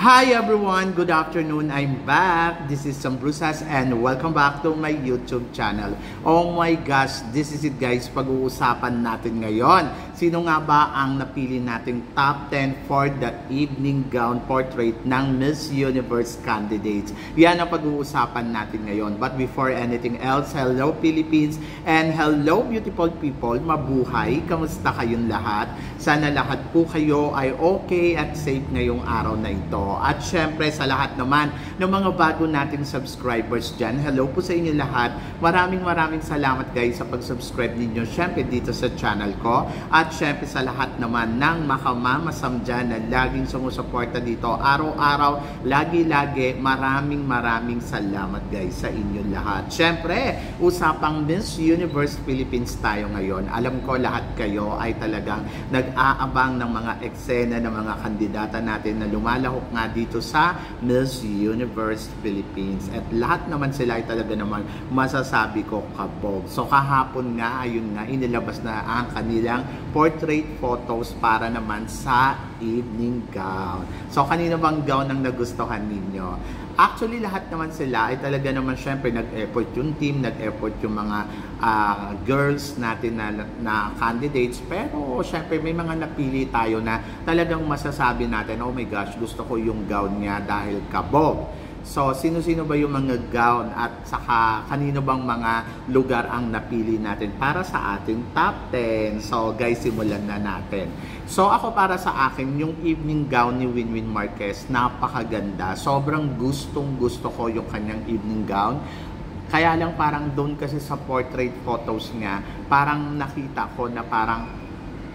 Hi everyone! Good afternoon! I'm back! This is Sam Brusas and welcome back to my YouTube channel. Oh my gosh! This is it guys! Pag-uusapan natin ngayon. Sino nga ba ang napili nating top 10 for the evening gown portrait ng Miss Universe candidates? Yan ang pag-uusapan natin ngayon. But before anything else, hello Philippines and hello beautiful people! Mabuhay! Kamusta kayong lahat? Sana lahat po kayo ay okay at safe ngayong araw na ito. At syempre sa lahat naman ng mga bago nating subscribers dyan, hello po sa inyo lahat. Maraming salamat guys sa pag-subscribe ninyo syempre dito sa channel ko. At syempre sa lahat naman ng makamamasam dyan na laging sumusuporta dito araw-araw, lagi-lagi, maraming salamat guys sa inyo lahat. Syempre, usapang Miss Universe Philippines tayo ngayon. Alam ko lahat kayo ay talagang nag-aabang ng mga eksena ng mga kandidata natin na lumalahok nga dito sa Miss Universe Philippines. At lahat naman sila ay talaga naman masasabi ko kabog. So kahapon nga, ayun nga, inilabas na ang kanilang portrait photos para naman sa evening gown. So kanino bang gown ang nagustuhan ninyo? Actually, lahat naman sila ay talaga naman syempre nag-effort yung team, nag-effort yung mga girls natin na candidates. Pero syempre may mga napili tayo na talagang masasabi natin, oh my gosh, gusto ko yung gown niya dahil kabog. So, sino-sino ba yung mga gown at saka kanino bang mga lugar ang napili natin para sa ating top 10? So, guys, simulan na natin. So, ako para sa akin, yung evening gown ni Winwin Marquez, napakaganda. Sobrang gustong-gusto ko yung kanyang evening gown. Kaya lang parang doon kasi sa portrait photos niya, parang nakita ko na parang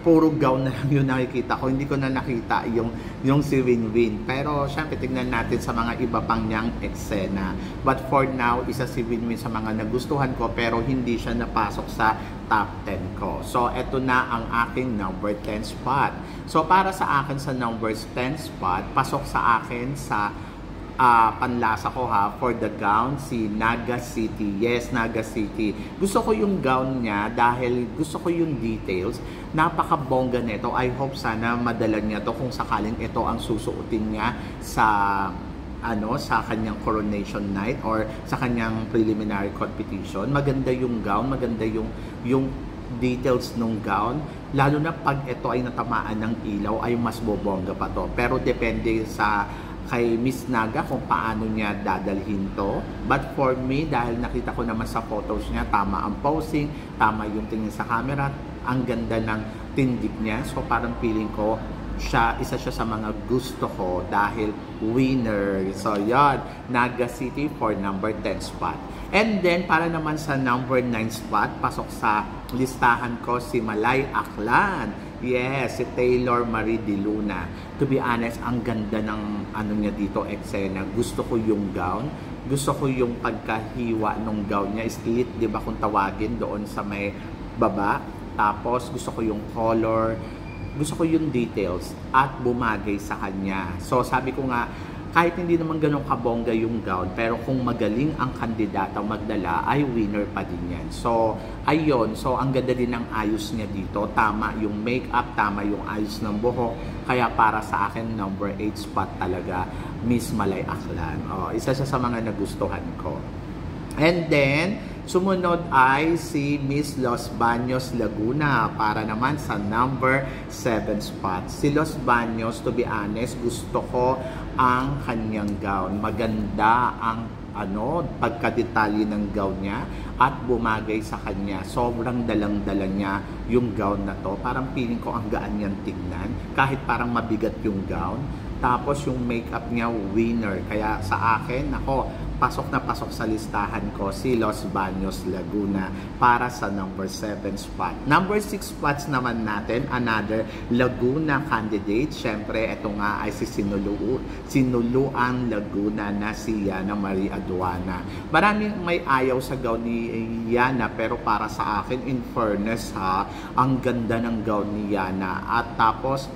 puro gown na lang yung nakikita ko. Hindi ko na nakita yung si Winwin. Pero syempre tignan natin sa mga iba pang niyang eksena. But for now, isa si Winwin sa mga nagustuhan ko pero hindi siya napasok sa top 10 ko. So eto na ang aking number 10 spot. So para sa akin sa number 10 spot, pasok sa akin sa panlasa ko for the gown, si Naga City. Yes, Naga City. Gusto ko yung gown niya dahil gusto ko yung details. Napakabongga nito. I hope sana madala niya to kung sakaling ito ang susuotin niya sa sa kanyang coronation night or sa kanyang preliminary competition. Maganda yung gown, maganda yung details ng gown. Lalo na pag ito ay natamaan ng ilaw ay mas bobongga pa to. Pero depende sa kay Miss Naga kung paano niya dadalhin to. But for me, dahil nakita ko naman sa photos niya, tama ang posing, tama yung tingin sa camera, ang ganda ng tindig niya. So parang feeling ko, isa siya sa mga gusto ko dahil winner. So yan, Naga City for number 10 spot. And then, para naman sa number 9 spot, pasok sa listahan ko si Malay Aklan. Yes, si Taylor Marie de Luna. To be honest, ang ganda ng niya dito, eksena. Gusto ko yung gown. Gusto ko yung pagkahiwa ng gown niya. Slit, di ba kung tawagin doon sa may baba. Tapos, gusto ko yung color. Gusto ko yung details. At bumagay sa kanya. So, sabi ko nga, kahit hindi naman ganun kabongga yung gown, pero kung magaling ang kandidatang magdala, ay winner pa din yan. So, ayun. So, ang ganda din ng ayos niya dito. Tama yung makeup, tama yung ayos ng buhok. Kaya para sa akin, number 8 spot talaga, Miss Malay Aklan. Isa siya sa mga nagustuhan ko. And then, sumunod ay si Miss Los Baños Laguna para naman sa number 7 spot. Si Los Baños, to be honest, gusto ko ang kanyang gown. Maganda ang pagkadetalye ng gown niya at bumagay sa kanya. Sobrang dalang-dala niya yung gown na to. Parang feeling ko ang gaan niyang tignan. Kahit parang mabigat yung gown. Tapos yung makeup niya, winner. Kaya sa akin, pasok na pasok sa listahan ko si Los Baños Laguna para sa number 7 spot. Number 6 spots naman natin, another Laguna candidate. Siyempre, ito nga ay si Sinuluan Laguna na si Yana Marie Aduana. Maraming may ayaw sa gown ni Yana, pero para sa akin, in fairness ang ganda ng gown ni Yana. At tapos,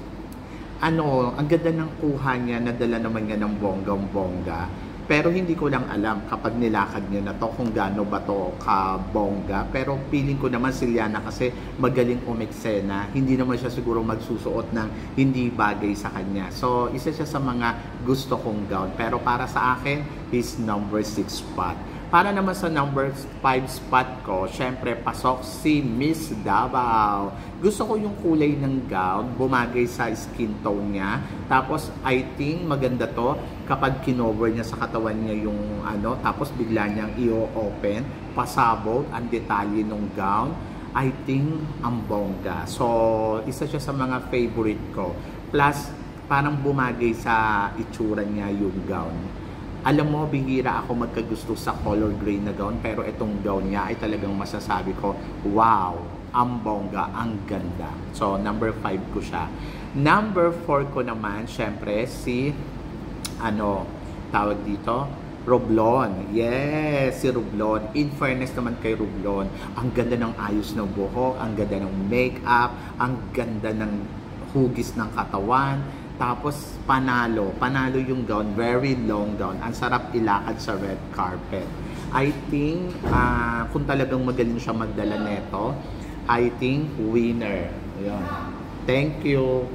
ang ganda ng kuha niya, nadala naman niya ng bonggang-bongga. Pero hindi ko lang alam kapag nilakad niya na to kung gaano ba to kabongga. Pero feeling ko naman si Liana kasi magaling umeksena. Hindi naman siya siguro magsusuot ng hindi bagay sa kanya. So, isa siya sa mga gusto kong gown. Pero para sa akin, is number 6 spot. Para naman sa number 5 spot ko, syempre pasok si Miss Davao. Gusto ko yung kulay ng gown, bumagay sa skin tone niya. Tapos I think maganda to kapag kinover niya sa katawan niya yung tapos bigla niyang i-open, pasabog ang detalye ng gown. I think ang bongga. So, isa siya sa mga favorite ko. Plus, parang bumagay sa itsura niya yung gown. Alam mo, bihira ako magkagusto sa color gray na gown, pero itong gown niya ay talagang masasabi ko, wow, ang bongga, ang ganda. So, number 5 ko siya. Number 4 ko naman, syempre, si, tawag dito, Roblon. Yes, si Roblon. In fairness naman kay Roblon, ang ganda ng ayos ng buhok, ang ganda ng makeup, ang ganda ng hugis ng katawan. Tapos, panalo yung gown, very long gown. Ang sarap ilakad sa red carpet. I think, kung talagang magaling siya magdala neto, I think winner. Yun. Thank you.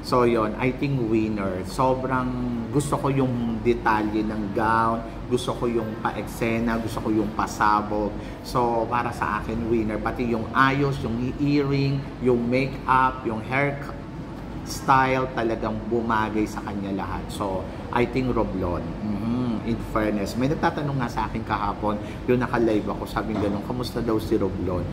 So, yun, I think winner. Sobrang gusto ko yung detalye ng gown, gusto ko yung pa-eksena, gusto ko yung pasabog. So, para sa akin, winner. Pati yung ayos, yung earring, yung makeup, yung hair style, talagang bumagay sa kanya lahat. So, I think Roblon. In fairness. May nagtatanong nga sa akin kahapon, yung naka-live ako, sabi gano'n, kamusta daw si Roblon?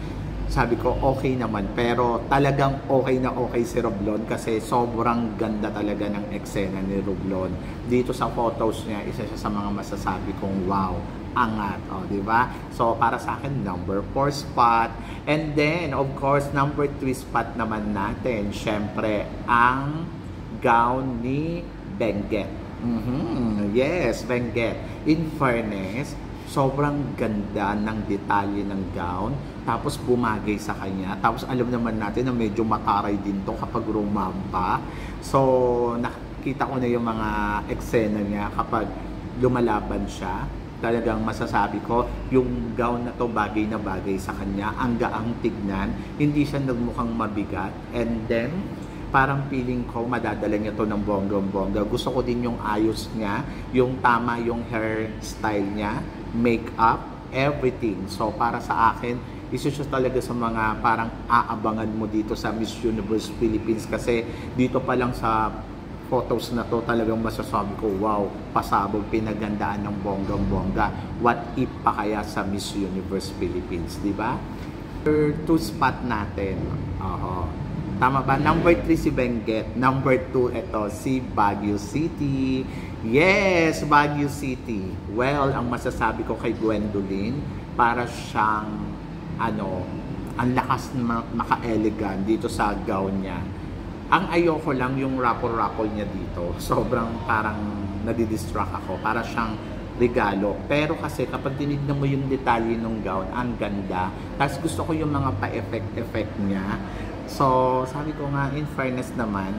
Sabi ko, okay naman. Pero talagang okay na okay si Roblon kasi sobrang ganda talaga ng eksena ni Roblon. Dito sa photos niya, isa siya sa mga masasabi kong wow, angat, di ba? So, para sa akin, number 4 spot. And then, of course, number 3 spot naman natin, syempre, ang gown ni Benguet. Yes, Benguet. In fairness, sobrang ganda ng detalye ng gown. Tapos, bumagay sa kanya. Tapos, alam naman natin na medyo mataray din to kapag rumampa. So, nakita ko na yung mga eksena niya kapag lumalaban siya. Talagang masasabi ko, yung gown na to bagay na bagay sa kanya, ang gaang tignan, hindi siya nagmukhang mabigat, and then parang feeling ko madadala niya to ng bonggang-bongga. Gusto ko din yung ayos niya, yung tama yung hairstyle niya, makeup, everything. So para sa akin, isa siya talaga sa mga parang aabangan mo dito sa Miss Universe Philippines kasi dito pa lang sa photos na to talagang masasabi ko, wow, pasabog, pinagandaan ng bonggang-bongga. What if pa kaya sa Miss Universe Philippines, di ba? Number 2 spot natin. Tama ba? Number 3 si Benguet. Number 2, ito, si Baguio City. Yes, Baguio City. Well, ang masasabi ko kay Gwendolyn, para siyang, ang lakas na maka-elegant dito sa gown niya. Ang ayoko lang yung raffle-raffle niya dito. Sobrang parang nadidistract ako. Para siyang regalo. Pero kasi kapag tinignan mo yung detalye ng gown, ang ganda. Tapos gusto ko yung mga pa-effect niya. So, sabi ko nga, in fairness naman,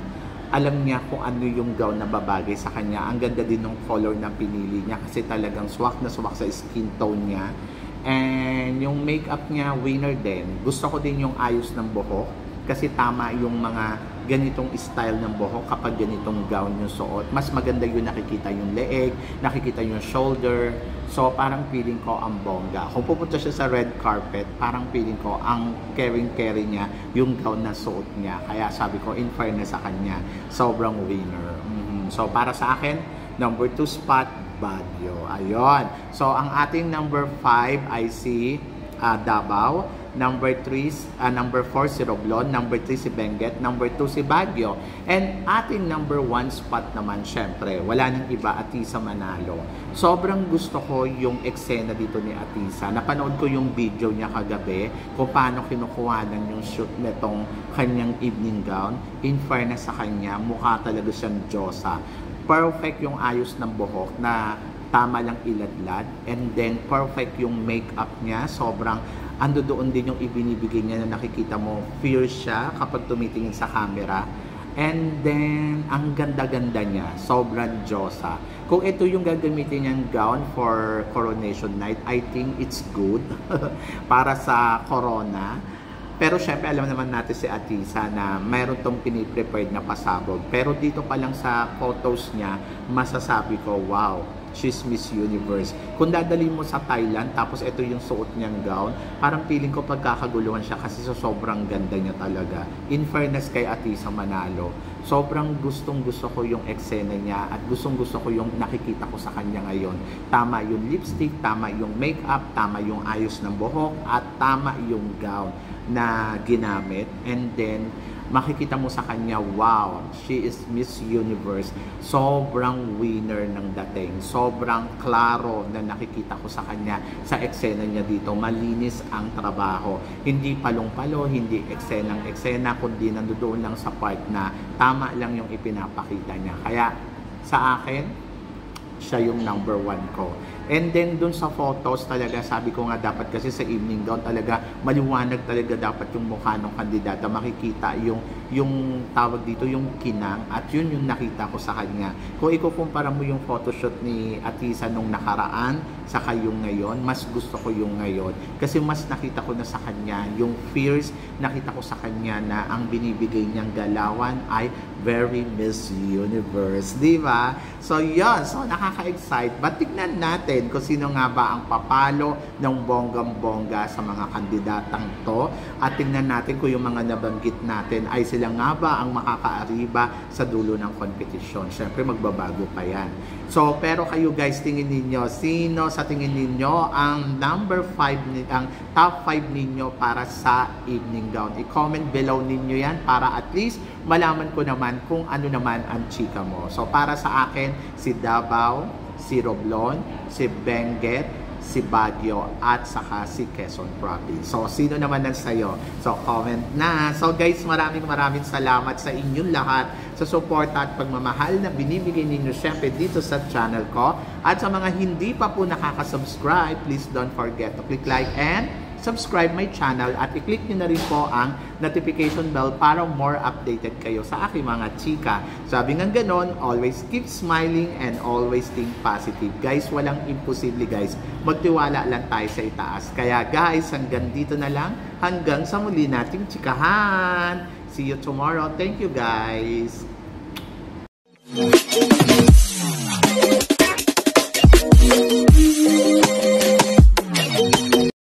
alam niya kung ano yung gown na babagay sa kanya. Ang ganda din ng color na pinili niya kasi talagang swak na swak sa skin tone niya. And yung makeup niya, winner din. Gusto ko din yung ayos ng buhok. Kasi tama yung mga ganitong style ng buhok kapag ganitong gown yung suot. Mas maganda yun, nakikita yung leeg, nakikita yung shoulder. So, parang feeling ko ang bongga. Kung pupunta siya sa red carpet, parang feeling ko ang caring-carry niya yung gown na suot niya. Kaya sabi ko, in fairness sa kanya, sobrang winner. So, para sa akin, number 2 spot, Baguio. Ayun. So, ang ating number 5 ay si Davao. Number 4 si Roblon, number 3 si Benguet, number 2 si Baguio. And ating number 1 spot naman, syempre, wala nang iba, Atisa Manalo. Sobrang gusto ko yung eksena dito ni Atisa. Napanood ko yung video niya kagabi kung paano kinukuhanan yung shoot netong kanyang evening gown. In fairness sa kanya, mukha talaga siyang Diyosa. Perfect yung ayos ng buhok na tama lang iladlad, and then perfect yung makeup niya, sobrang doon din yung ibinibigay niya na nakikita mo, fierce siya kapag tumitingin sa camera, And then, ang ganda-ganda niya. Sobrang Diyosa. Kung ito yung gagamitin niyang gown for coronation night, I think it's good para sa corona. Pero syempre, alam naman natin si Atisa na mayroon tong piniprepared na pasabog. Pero dito pa lang sa photos niya, masasabi ko, wow, she's Miss Universe. Kung dadalhin mo sa Thailand, tapos ito yung suot niyang gown, parang feeling ko pagkakaguluhan siya kasi sobrang ganda niya talaga. In fairness kay Atisa Manalo, sobrang gustong-gusto ko yung eksena niya at gustong-gusto ko yung nakikita ko sa kanya ngayon. Tama yung lipstick, tama yung makeup, tama yung ayos ng buhok, at tama yung gown na ginamit. And then, makikita mo sa kanya, wow, she is Miss Universe. Sobrang winner ng dating. Sobrang klaro na nakikita ko sa kanya sa eksena niya dito. Malinis ang trabaho. Hindi palong-palo, hindi eksenang-eksena, kundi nandoon lang sa part na tama lang yung ipinapakita niya. Kaya sa akin, siya yung number 1 ko. And then dun sa photos talaga, sabi ko nga dapat kasi sa evening gown talaga maliwanag talaga dapat yung mukha ng kandidata, makikita yung tawag dito, yung kinang, at yun yung nakita ko sa kanya. Kung ikukumpara mo yung photoshoot ni Atisa nung nakaraan saka yung ngayon, mas gusto ko yung ngayon kasi mas nakita ko na sa kanya yung fierce, nakita ko sa kanya na ang binibigay niyang galawan ay very Miss Universe, di ba? So yun, so nakaka-excite. But tignan natin kung sino nga ba ang papalo ng bonggang-bongga sa mga kandidatang to, at tingnan natin kung yung mga nabanggit natin ay sila nga ba ang makakaariba sa dulo ng kompetisyon. Siyempre magbabago pa yan. So pero kayo guys, tingin ninyo, sino sa tingin ninyo ang number 5, ang top 5 ninyo para sa evening gown? I-comment below ninyo yan para at least malaman ko naman kung ano naman ang chika mo. So para sa akin, si Davao, si Romblon, si Benguet, si Baguio, at saka si Quezon Province. So, sino naman ang sayo? So, comment na. So, guys, maraming salamat sa inyong lahat sa support at pagmamahal na binibigay ninyo syempre dito sa channel ko. At sa mga hindi pa po nakaka-subscribe, please don't forget to click like and subscribe my channel at i-click nyo na rin po ang notification bell para more updated kayo sa aking mga chika. Sabi nga ganon, always keep smiling and always think positive. Guys, walang imposible guys. Magtiwala lang tayo sa itaas. Kaya guys, hanggang dito na lang. Hanggang sa muli nating chikahan. See you tomorrow. Thank you guys.